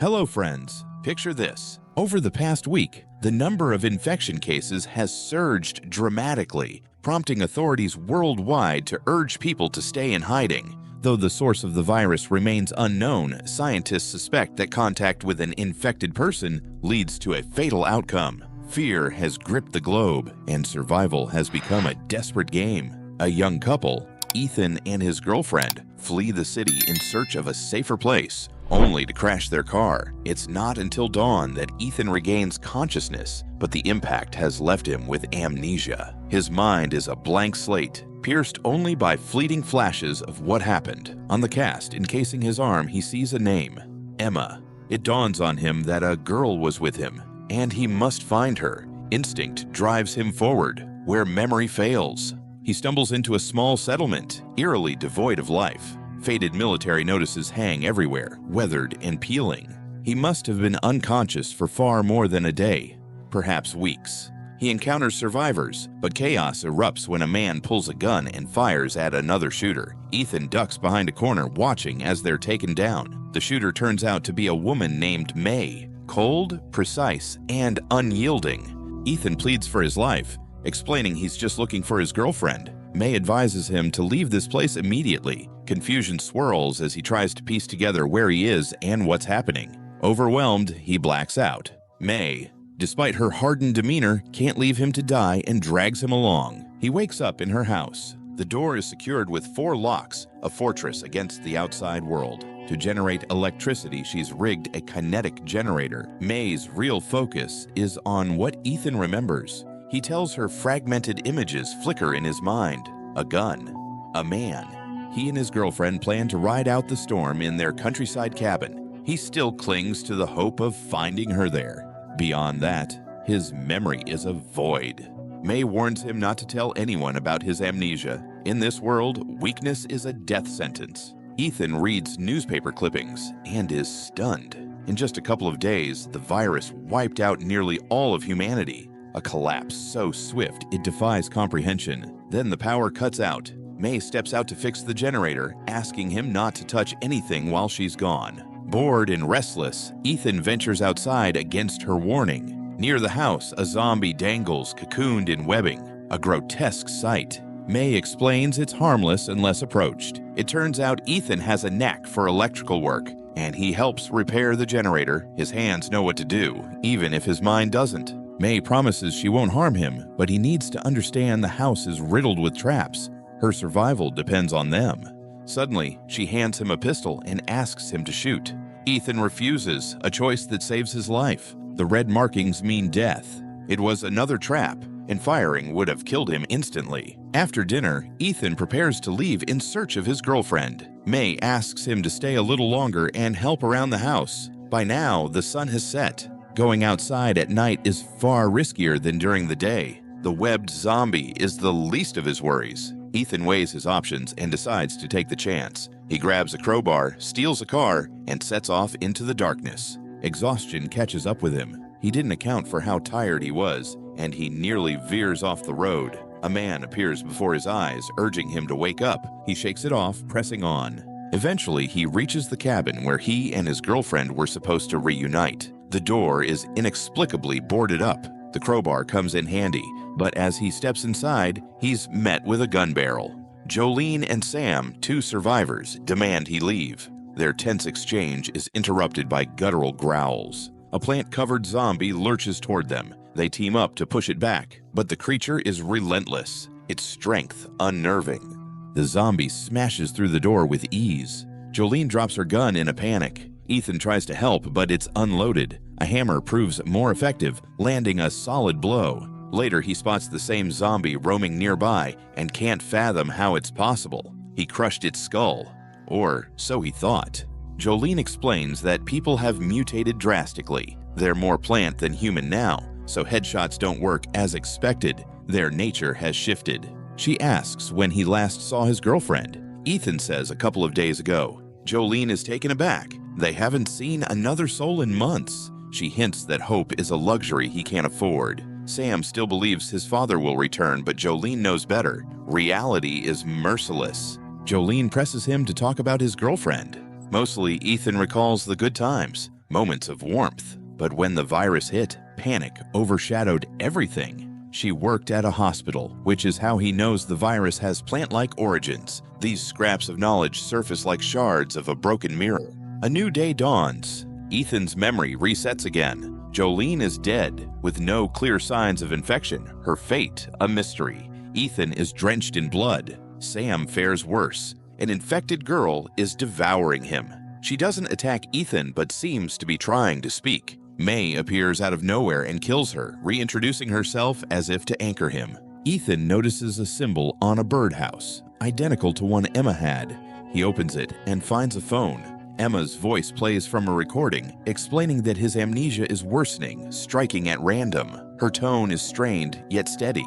Hello friends, picture this. Over the past week, the number of infection cases has surged dramatically, prompting authorities worldwide to urge people to stay in hiding. Though the source of the virus remains unknown, scientists suspect that contact with an infected person leads to a fatal outcome. Fear has gripped the globe, and survival has become a desperate game. A young couple, Ethan and his girlfriend, flee the city in search of a safer place, only to crash their car. It's not until dawn that Ethan regains consciousness, but the impact has left him with amnesia. His mind is a blank slate, pierced only by fleeting flashes of what happened. On the cast encasing his arm, he sees a name, Emma. It dawns on him that a girl was with him, and he must find her. Instinct drives him forward, where memory fails. He stumbles into a small settlement, eerily devoid of life. Faded military notices hang everywhere, weathered and peeling. He must have been unconscious for far more than a day, perhaps weeks. He encounters survivors, but chaos erupts when a man pulls a gun and fires at another shooter. Ethan ducks behind a corner, watching as they're taken down. The shooter turns out to be a woman named May, cold, precise, and unyielding. Ethan pleads for his life, explaining he's just looking for his girlfriend. May advises him to leave this place immediately. Confusion swirls as he tries to piece together where he is and what's happening. Overwhelmed, he blacks out. May, despite her hardened demeanor, can't leave him to die and drags him along. He wakes up in her house. The door is secured with 4 locks, a fortress against the outside world. To generate electricity, she's rigged a kinetic generator. May's real focus is on what Ethan remembers. He tells her fragmented images flicker in his mind. A gun. A man. He and his girlfriend plan to ride out the storm in their countryside cabin. He still clings to the hope of finding her there. Beyond that, his memory is a void. May warns him not to tell anyone about his amnesia. In this world, weakness is a death sentence. Ethan reads newspaper clippings and is stunned. In just a couple of days, the virus wiped out nearly all of humanity. A collapse so swift it defies comprehension. Then the power cuts out. May steps out to fix the generator, asking him not to touch anything while she's gone. Bored and restless, Ethan ventures outside against her warning. Near the house, a zombie dangles, cocooned in webbing, a grotesque sight. May explains it's harmless unless approached. It turns out Ethan has a knack for electrical work, and he helps repair the generator. His hands know what to do, even if his mind doesn't. May promises she won't harm him, but he needs to understand the house is riddled with traps. Her survival depends on them. Suddenly, she hands him a pistol and asks him to shoot. Ethan refuses, a choice that saves his life. The red markings mean death. It was another trap, and firing would have killed him instantly. After dinner, Ethan prepares to leave in search of his girlfriend. May asks him to stay a little longer and help around the house. By now, the sun has set. Going outside at night is far riskier than during the day. The webbed zombie is the least of his worries. Ethan weighs his options and decides to take the chance. He grabs a crowbar, steals a car, and sets off into the darkness. Exhaustion catches up with him. He didn't account for how tired he was, and he nearly veers off the road. A man appears before his eyes, urging him to wake up. He shakes it off, pressing on. Eventually, he reaches the cabin where he and his girlfriend were supposed to reunite. The door is inexplicably boarded up. The crowbar comes in handy, but as he steps inside, he's met with a gun barrel. Jolene and Sam, 2 survivors, demand he leave. Their tense exchange is interrupted by guttural growls. A plant-covered zombie lurches toward them. They team up to push it back, but the creature is relentless, its strength unnerving. The zombie smashes through the door with ease. Jolene drops her gun in a panic. Ethan tries to help, but it's unloaded. A hammer proves more effective, landing a solid blow. Later, he spots the same zombie roaming nearby and can't fathom how it's possible. He crushed its skull, or so he thought. Jolene explains that people have mutated drastically. They're more plant than human now, so headshots don't work as expected. Their nature has shifted. She asks when he last saw his girlfriend. Ethan says a couple of days ago. Jolene is taken aback. They haven't seen another soul in months. She hints that hope is a luxury he can't afford. Sam still believes his father will return, but Jolene knows better. Reality is merciless. Jolene presses him to talk about his girlfriend. Mostly, Ethan recalls the good times. moments of warmth. But when the virus hit, panic overshadowed everything. She worked at a hospital, which is how he knows the virus has plant-like origins. These scraps of knowledge surface like shards of a broken mirror. A new day dawns. Ethan's memory resets again. Jolene is dead, with no clear signs of infection, her fate a mystery. Ethan is drenched in blood. Sam fares worse. An infected girl is devouring him. She doesn't attack Ethan, but seems to be trying to speak. May appears out of nowhere and kills her, reintroducing herself as if to anchor him. Ethan notices a symbol on a birdhouse, identical to one Emma had. He opens it and finds a phone. Emma's voice plays from a recording, explaining that his amnesia is worsening, striking at random. Her tone is strained, yet steady.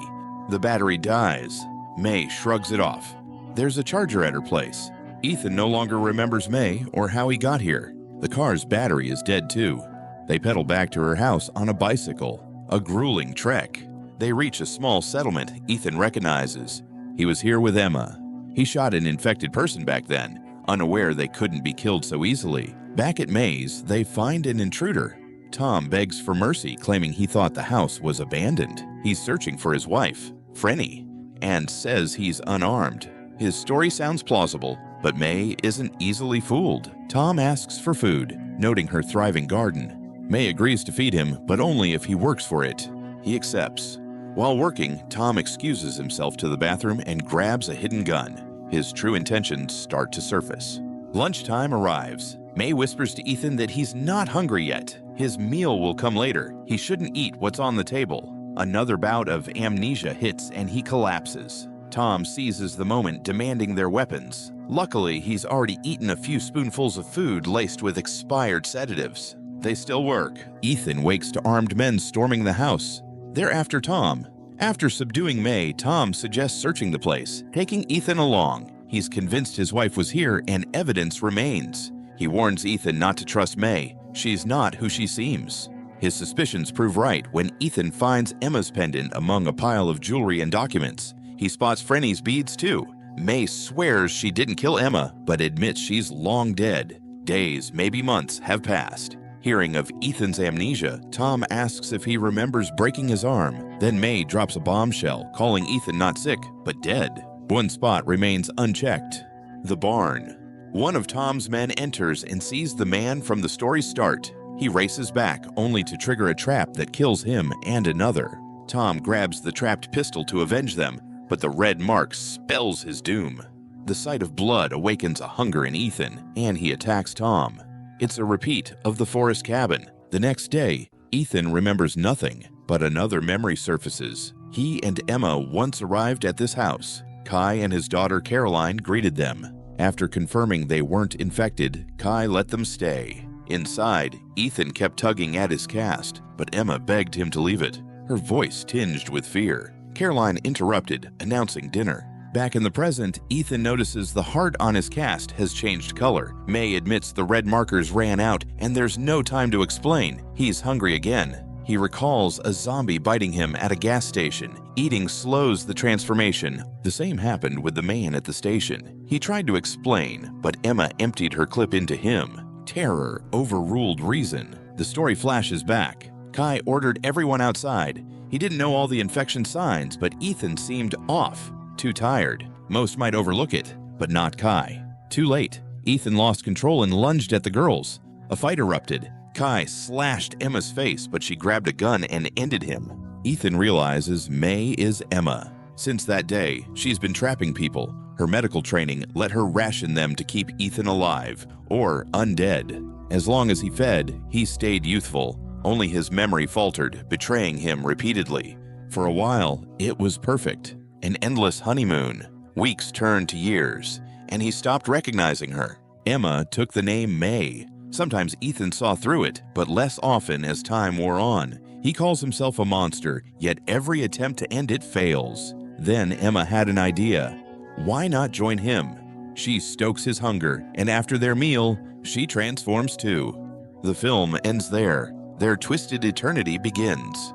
The battery dies. May shrugs it off. There's a charger at her place. Ethan no longer remembers May or how he got here. The car's battery is dead too. They pedal back to her house on a bicycle. A grueling trek. They reach a small settlement Ethan recognizes. He was here with Emma. He shot an infected person back then, unaware they couldn't be killed so easily. Back at May's, they find an intruder. Tom begs for mercy, claiming he thought the house was abandoned. He's searching for his wife, Frenny, and says he's unarmed. His story sounds plausible, but May isn't easily fooled. Tom asks for food, noting her thriving garden. May agrees to feed him, but only if he works for it. He accepts. While working, Tom excuses himself to the bathroom and grabs a hidden gun. His true intentions start to surface. Lunchtime arrives. May whispers to Ethan that he's not hungry yet. His meal will come later. He shouldn't eat what's on the table. Another bout of amnesia hits and he collapses. Tom seizes the moment, demanding their weapons. Luckily, he's already eaten a few spoonfuls of food laced with expired sedatives. They still work. Ethan wakes to armed men storming the house. They're after Tom. After subduing May, Tom suggests searching the place, taking Ethan along. He's convinced his wife was here and evidence remains. He warns Ethan not to trust May. She's not who she seems. His suspicions prove right when Ethan finds Emma's pendant among a pile of jewelry and documents. He spots Frenny's beads too. May swears she didn't kill Emma, but admits she's long dead. Days, maybe months, have passed. Hearing of Ethan's amnesia, Tom asks if he remembers breaking his arm. Then May drops a bombshell, calling Ethan not sick, but dead. One spot remains unchecked: the barn. One of Tom's men enters and sees the man from the story's start. He races back, only to trigger a trap that kills him and another. Tom grabs the trapped pistol to avenge them, but the red mark spells his doom. The sight of blood awakens a hunger in Ethan, and he attacks Tom. It's a repeat of the forest cabin. The next day, Ethan remembers nothing, but another memory surfaces. He and Emma once arrived at this house. Kai and his daughter Caroline greeted them. After confirming they weren't infected, Kai let them stay. Inside, Ethan kept tugging at his cast, but Emma begged him to leave it, her voice tinged with fear. Caroline interrupted, announcing dinner. Back in the present, Ethan notices the heart on his cast has changed color. May admits the red markers ran out, and there's no time to explain. He's hungry again. He recalls a zombie biting him at a gas station. Eating slows the transformation. The same happened with the man at the station. He tried to explain, but Emma emptied her clip into him. Terror overruled reason. The story flashes back. Kai ordered everyone outside. He didn't know all the infection signs, but Ethan seemed off. Too tired. Most might overlook it, but not Kai. Too late. Ethan lost control and lunged at the girls. A fight erupted. Kai slashed Emma's face, but she grabbed a gun and ended him. Ethan realizes May is Emma. Since that day, she's been trapping people. Her medical training let her ration them to keep Ethan alive, or undead. As long as he fed, he stayed youthful. Only his memory faltered, betraying him repeatedly. For a while, it was perfect. An endless honeymoon. Weeks turned to years, and he stopped recognizing her. Emma took the name May. Sometimes Ethan saw through it, but less often as time wore on. He calls himself a monster, yet every attempt to end it fails. Then Emma had an idea. Why not join him? She stokes his hunger, and after their meal, she transforms too. The film ends there. Their twisted eternity begins.